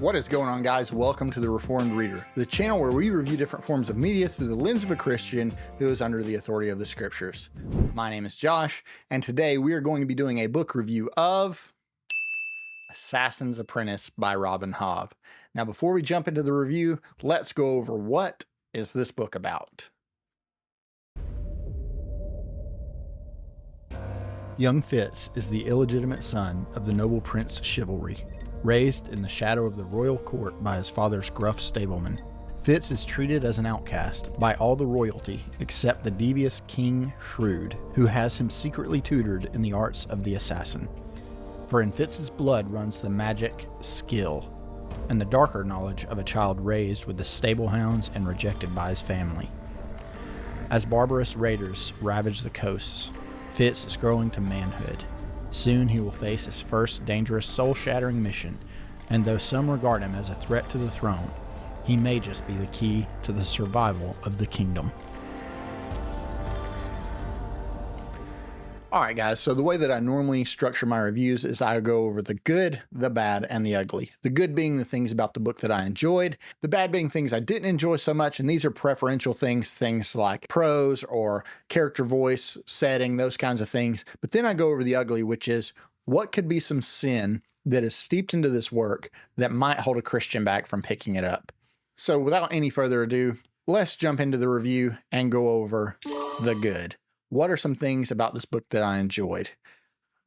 What is going on, guys? Welcome to the Reformed Reader, the channel where we review different forms of media through the lens of a Christian who is under the authority of the scriptures. My name is Josh, and today we are going to be doing a book review of Assassin's Apprentice by Robin Hobb. Now, before we jump into the review, let's go over what is this book about. Young Fitz is the illegitimate son of the noble Prince Chivalry, raised in the shadow of the royal court by his father's gruff stableman. Fitz is treated as an outcast by all the royalty except the devious King Shrewd, who has him secretly tutored in the arts of the assassin. For in Fitz's blood runs the magic skill, and the darker knowledge of a child raised with the stable hounds and rejected by his family. As barbarous raiders ravage the coasts, Fitz is growing to manhood. Soon he will face his first dangerous, soul-shattering mission, and though some regard him as a threat to the throne, he may just be the key to the survival of the kingdom. Alright guys, so the way that I normally structure my reviews is I go over the good, the bad, and the ugly. The good being the things about the book that I enjoyed, the bad being things I didn't enjoy so much, and these are preferential things like prose or character voice, setting, those kinds of things. But then I go over the ugly, which is what could be some sin that is steeped into this work that might hold a Christian back from picking it up. So without any further ado, let's jump into the review and go over the good. What are some things about this book that I enjoyed?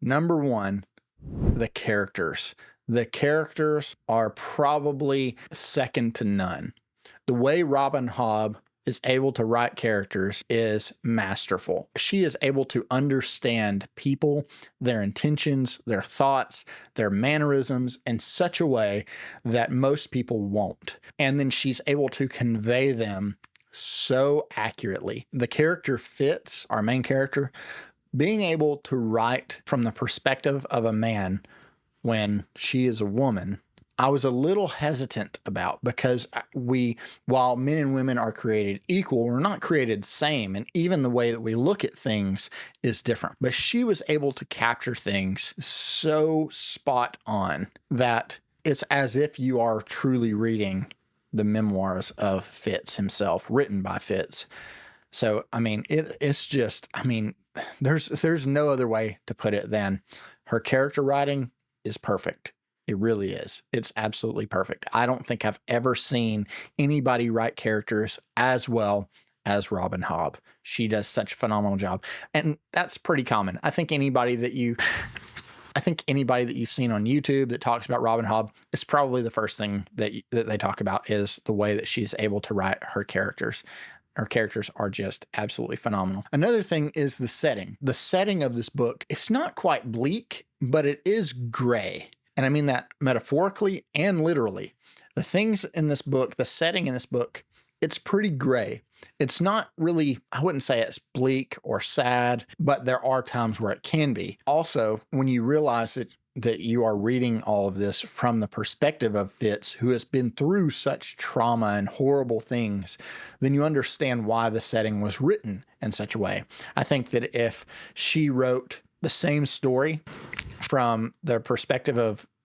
Number one, the characters. The characters are probably second to none. The way Robin Hobb is able to write characters is masterful. She is able to understand people, their intentions, their thoughts, their mannerisms in such a way that most people won't. And then she's able to convey them so accurately. The character Fitz, our main character, being able to write from the perspective of a man when she is a woman, I was a little hesitant about, because while men and women are created equal, we're not created same, and even the way that we look at things is different. But she was able to capture things so spot on that it's as if you are truly reading the memoirs of Fitz himself, written by Fitz. So, I mean, it's just, I mean, there's no other way to put it than her character writing is perfect. It really is. It's absolutely perfect. I don't think I've ever seen anybody write characters as well as Robin Hobb. She does such a phenomenal job. And that's pretty common. I think anybody that you've seen on YouTube that talks about Robin Hobb, it's probably the first thing that they talk about is the way that she's able to write her characters. Her characters are just absolutely phenomenal. Another thing is the setting. The setting of this book, it's not quite bleak, but it is gray. And I mean that metaphorically and literally. The things in this book, the setting in this book, it's pretty gray. It's not really, I wouldn't say it's bleak or sad, but there are times where it can be. Also, when you realize that you are reading all of this from the perspective of Fitz, who has been through such trauma and horrible things, then you understand why the setting was written in such a way. I think that if she wrote the same story from the perspective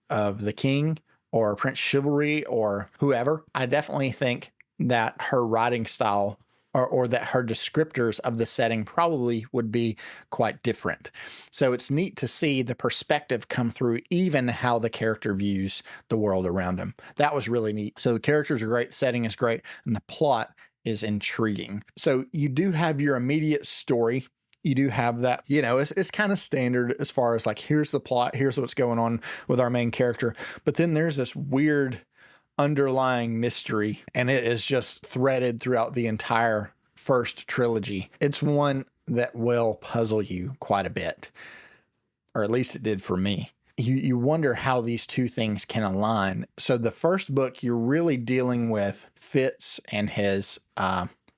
of the king or Prince Chivalry or whoever, I definitely think that her writing style or that her descriptors of the setting probably would be quite different. So it's neat to see the perspective come through, even how the character views the world around him. That was really neat. So the characters are great, the setting is great, and the plot is intriguing. So you do have your immediate story. You do have that, you know, it's kind of standard as far as like, here's the plot, here's what's going on with our main character. But then there's this weird underlying mystery, and it is just threaded throughout the entire first trilogy. It's one that will puzzle you quite a bit, or at least it did for me. You wonder how these two things can align. So the first book, you're really dealing with Fitz and his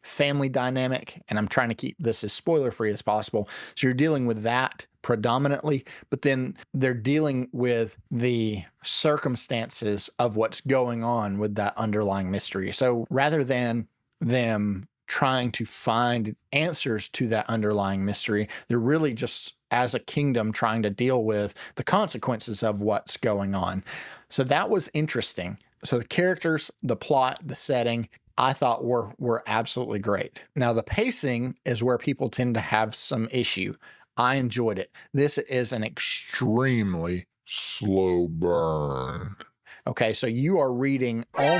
family dynamic, and I'm trying to keep this as spoiler-free as possible. So you're dealing with that predominantly, but then they're dealing with the circumstances of what's going on with that underlying mystery. So rather than them trying to find answers to that underlying mystery, they're really just as a kingdom trying to deal with the consequences of what's going on. So that was interesting. So the characters, the plot, the setting, I thought were absolutely great. Now the pacing is where people tend to have some issue. I enjoyed it. This is an extremely slow burn. Okay, so you are reading the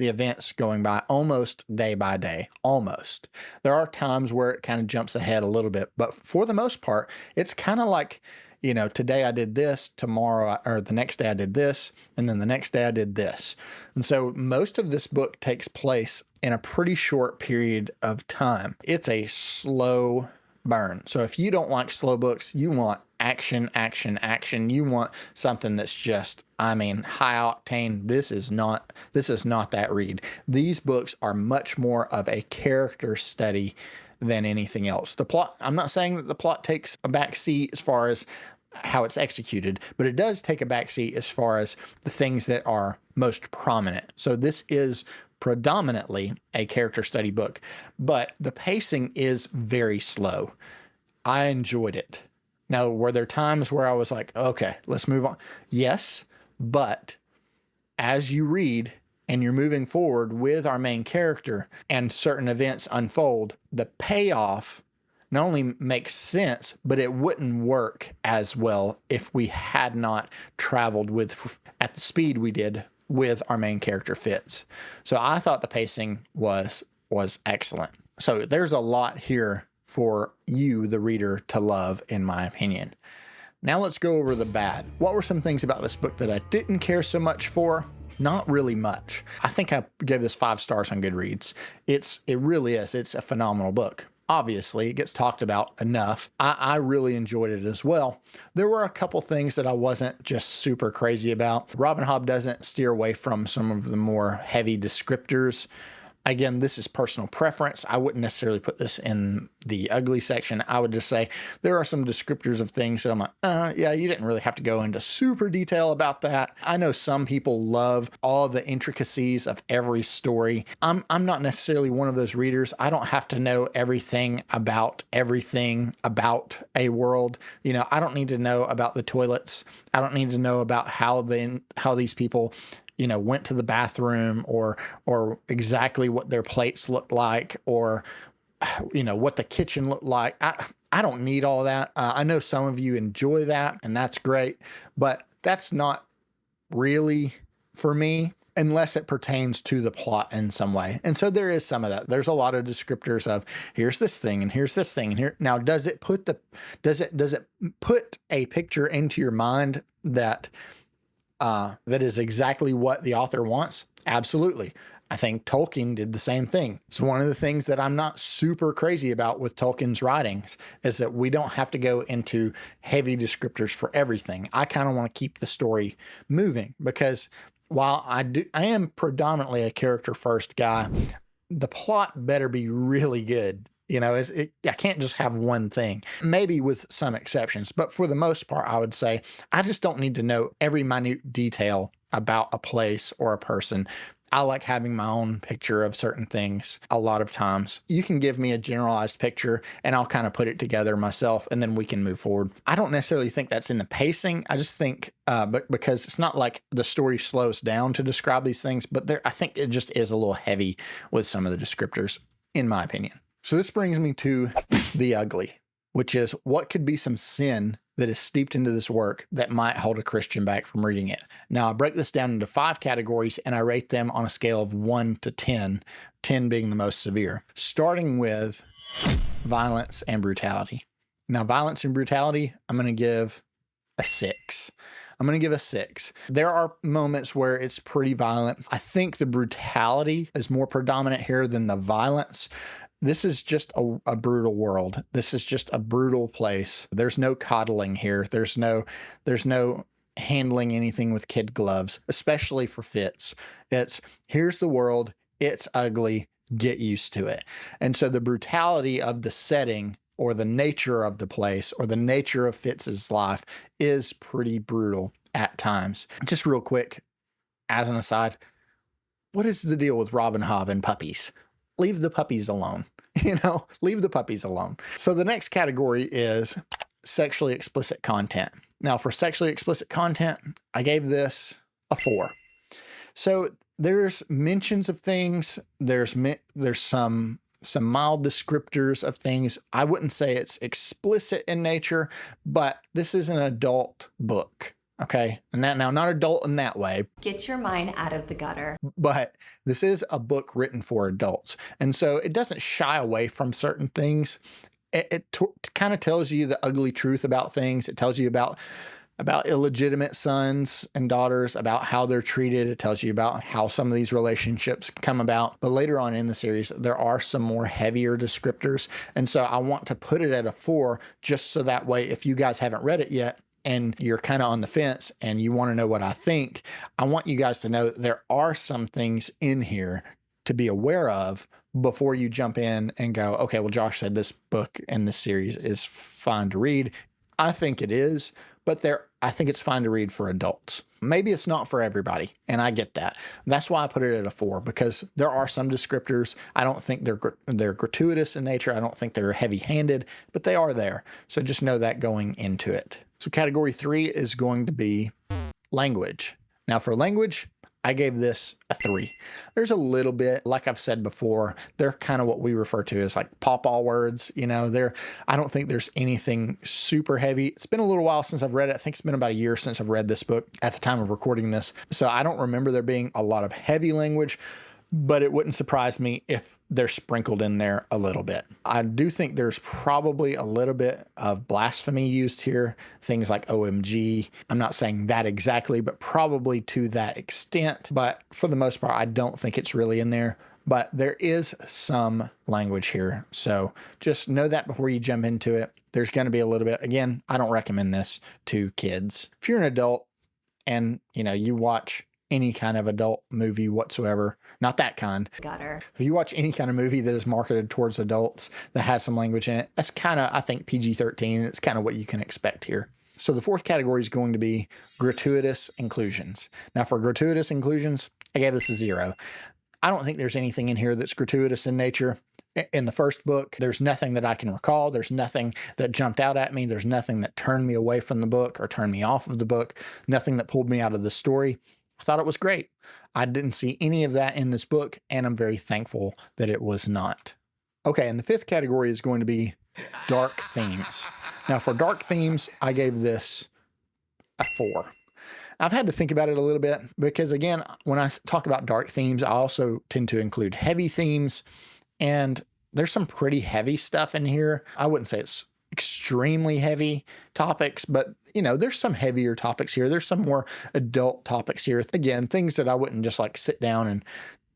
events going by almost day by day, almost. There are times where it kind of jumps ahead a little bit, but for the most part, it's kind of like, you know, today I did this, tomorrow, or the next day I did this, and then the next day I did this. And so most of this book takes place in a pretty short period of time. It's a slow burn. So if you don't like slow books, you want action, action, action. You want something that's just, I mean, high octane. This is not that read. These books are much more of a character study than anything else. The plot, I'm not saying that the plot takes a back seat as far as how it's executed, but it does take a back seat as far as the things that are most prominent. So this is predominantly a character study book, but the pacing is very slow. I enjoyed it. Now, were there times where I was like, okay, let's move on? Yes, but as you read and you're moving forward with our main character and certain events unfold, the payoff not only makes sense, but it wouldn't work as well if we had not traveled at the speed we did with our main character Fitz. So I thought the pacing was excellent. So there's a lot here for you, the reader, to love, in my opinion. Now let's go over the bad. What were some things about this book that I didn't care so much for? Not really much. I think I gave this 5 stars on Goodreads. It really is. It's a phenomenal book. Obviously, it gets talked about enough. I really enjoyed it as well. There were a couple things that I wasn't just super crazy about. Robin Hobb doesn't steer away from some of the more heavy descriptors. Again, this is personal preference. I wouldn't necessarily put this in the ugly section. I would just say there are some descriptors of things that I'm like, yeah, you didn't really have to go into super detail about that. I know some people love all the intricacies of every story. I'm not necessarily one of those readers. I don't have to know everything about a world. You know, I don't need to know about the toilets. I don't need to know about how these people, you know, went to the bathroom or exactly what their plates looked like, or, you know, what the kitchen looked like. I don't need all that. I know some of you enjoy that, and that's great, but that's not really for me unless it pertains to the plot in some way. And so there is some of that. There's a lot of descriptors of here's this thing and here's this thing and here. Now, does it put a picture into your mind that is exactly what the author wants? Absolutely. I think Tolkien did the same thing. So one of the things that I'm not super crazy about with Tolkien's writings is that we don't have to go into heavy descriptors for everything. I kind of want to keep the story moving, because while I am predominantly a character first guy, the plot better be really good. You know, I can't just have one thing, maybe with some exceptions, but for the most part, I would say I just don't need to know every minute detail about a place or a person. I like having my own picture of certain things a lot of times. You can give me a generalized picture and I'll kind of put it together myself, and then we can move forward. I don't necessarily think that's in the pacing. I just think because it's not like the story slows down to describe these things, but I think it just is a little heavy with some of the descriptors, in my opinion. So this brings me to the ugly, which is what could be some sin that is steeped into this work that might hold a Christian back from reading it. Now, I break this down into 5 categories, and I rate them on a scale of 1 to 10, 10 being the most severe, starting with violence and brutality. Now, violence and brutality, I'm going to give a 6. I'm going to give a 6. There are moments where it's pretty violent. I think the brutality is more predominant here than the violence. This is just a brutal world. This is just a brutal place. There's no coddling here. There's no handling anything with kid gloves, especially for Fitz. It's here's the world. It's ugly. Get used to it. And so the brutality of the setting, or the nature of the place, or the nature of Fitz's life is pretty brutal at times. Just real quick, as an aside, what is the deal with Robin Hobb and puppies? Leave the puppies alone. Leave the puppies alone. So the next category is sexually explicit content. Now, for sexually explicit content, I gave this a 4. So there's mentions of things. There's some mild descriptors of things. I wouldn't say it's explicit in nature, but this is an adult book. Okay. And that now, not adult in that way. Get your mind out of the gutter. But this is a book written for adults. And so it doesn't shy away from certain things. It kind of tells you the ugly truth about things. It tells you about illegitimate sons and daughters, about how they're treated. It tells you about how some of these relationships come about. But later on in the series, there are some more heavier descriptors. And so I want to put it at a 4, just so that way, if you guys haven't read it yet, and you're kind of on the fence and you want to know what I think, I want you guys to know that there are some things in here to be aware of before you jump in and go, okay, well, Josh said this book and this series is fine to read. I think it is, but I think it's fine to read for adults. Maybe it's not for everybody, and I get that. That's why I put it at a 4, because there are some descriptors. I don't think they're gratuitous in nature. I don't think they're heavy-handed, but they are there. So just know that going into it. So category 3 is going to be language. Now for language, I gave this a 3. There's a little bit, like I've said before, they're kind of what we refer to as like pawpaw words. I don't think there's anything super heavy. It's been a little while since I've read it. I think it's been about a year since I've read this book at the time of recording this. So I don't remember there being a lot of heavy language, but it wouldn't surprise me if they're sprinkled in there a little bit. I do think there's probably a little bit of blasphemy used here, things like OMG. I'm not saying that exactly, but probably to that extent. But for the most part, I don't think it's really in there. But there is some language here. So just know that before you jump into it. There's going to be a little bit. Again, I don't recommend this to kids. If you're an adult and you watch any kind of adult movie whatsoever, not that kind. Gutter. If you watch any kind of movie that is marketed towards adults that has some language in it, that's kind of, I think, PG-13. It's kind of what you can expect here. So the 4th category is going to be gratuitous inclusions. Now for gratuitous inclusions, I gave this a 0. I don't think there's anything in here that's gratuitous in nature. In the first book, there's nothing that I can recall. There's nothing that jumped out at me. There's nothing that turned me away from the book or turned me off of the book. Nothing that pulled me out of the story. I thought it was great. I didn't see any of that in this book, and I'm very thankful that it was not. Okay, and the 5th category is going to be dark themes. Now, for dark themes, I gave this a 4. I've had to think about it a little bit because, again, when I talk about dark themes, I also tend to include heavy themes, and there's some pretty heavy stuff in here. I wouldn't say it's extremely heavy topics, but there's some heavier topics here. There's some more adult topics here. Again, things that I wouldn't just like sit down and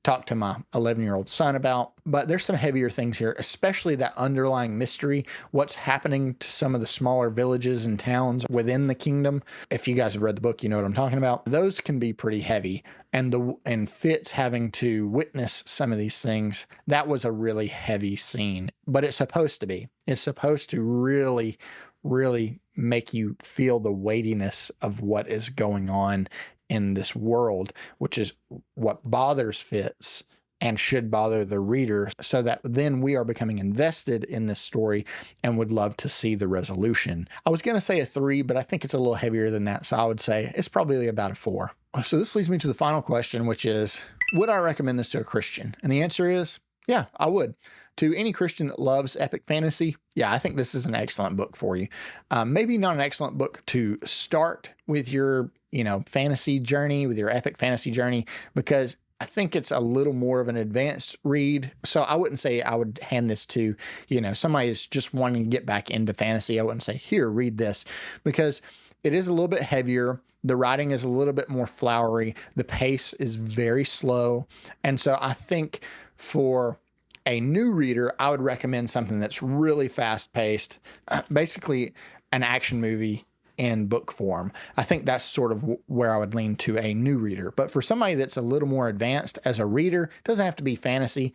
talk to my 11-year-old son about, but there's some heavier things here, especially that underlying mystery, what's happening to some of the smaller villages and towns within the kingdom. If you guys have read the book, you know what I'm talking about. Those can be pretty heavy, and Fitz having to witness some of these things, that was a really heavy scene, but it's supposed to be. It's supposed to really, really make you feel the weightiness of what is going on in this world, which is what bothers Fitz and should bother the reader, so that then we are becoming invested in this story and would love to see the resolution. I was going to say a 3, but I think it's a little heavier than that, so I would say it's probably about a 4. So this leads me to the final question, which is, would I recommend this to a Christian? And the answer is, yeah, I would. To any Christian that loves epic fantasy, yeah, I think this is an excellent book for you. Maybe not an excellent book to start with your fantasy journey, with your epic fantasy journey, because I think it's a little more of an advanced read. So I wouldn't say I would hand this to, somebody who's just wanting to get back into fantasy. I wouldn't say, here, read this, because it is a little bit heavier. The writing is a little bit more flowery. The pace is very slow. And so I think for a new reader, I would recommend something that's really fast paced, basically an action movie in book form. I think that's sort of where I would lean to a new reader. But for somebody that's a little more advanced as a reader, doesn't have to be fantasy,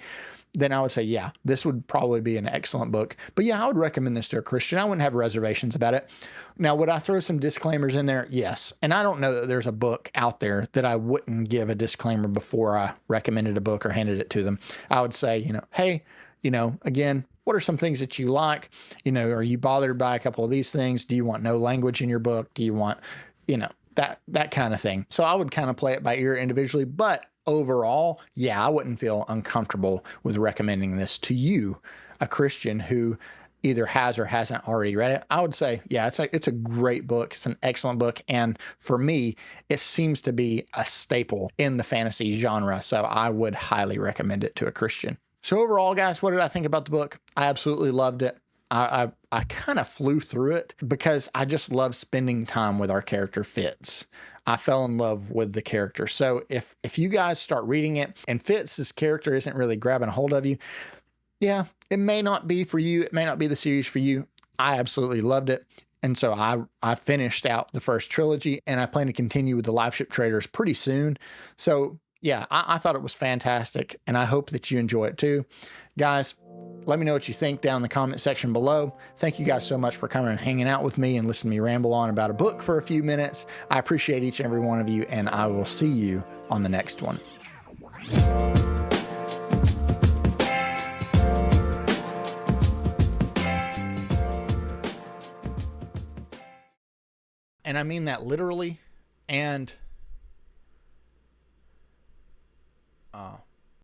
then I would say, yeah, this would probably be an excellent book. But yeah, I would recommend this to a Christian. I wouldn't have reservations about it. Now, would I throw some disclaimers in there? Yes. And I don't know that there's a book out there that I wouldn't give a disclaimer before I recommended a book or handed it to them. I would say, hey, Again, what are some things that you like? Are you bothered by a couple of these things? Do you want no language in your book? Do you want, that kind of thing? So I would kind of play it by ear individually, but overall, yeah, I wouldn't feel uncomfortable with recommending this to you, a Christian who either has or hasn't already read it. I would say, yeah, it's a great book. It's an excellent book. And for me, it seems to be a staple in the fantasy genre. So I would highly recommend it to a Christian. So overall, guys, what did I think about the book? I absolutely loved it. I kind of flew through it because I just love spending time with our character Fitz. I fell in love with the character. So if you guys start reading it and Fitz's character isn't really grabbing a hold of you, yeah, it may not be for you. It may not be the series for you. I absolutely loved it. And so I finished out the first trilogy, and I plan to continue with the Live Ship Traders pretty soon. So yeah, I thought it was fantastic, and I hope that you enjoy it too. Guys, let me know what you think down in the comment section below. Thank you guys so much for coming and hanging out with me and listening to me ramble on about a book for a few minutes. I appreciate each and every one of you, and I will see you on the next one. And I mean that literally, and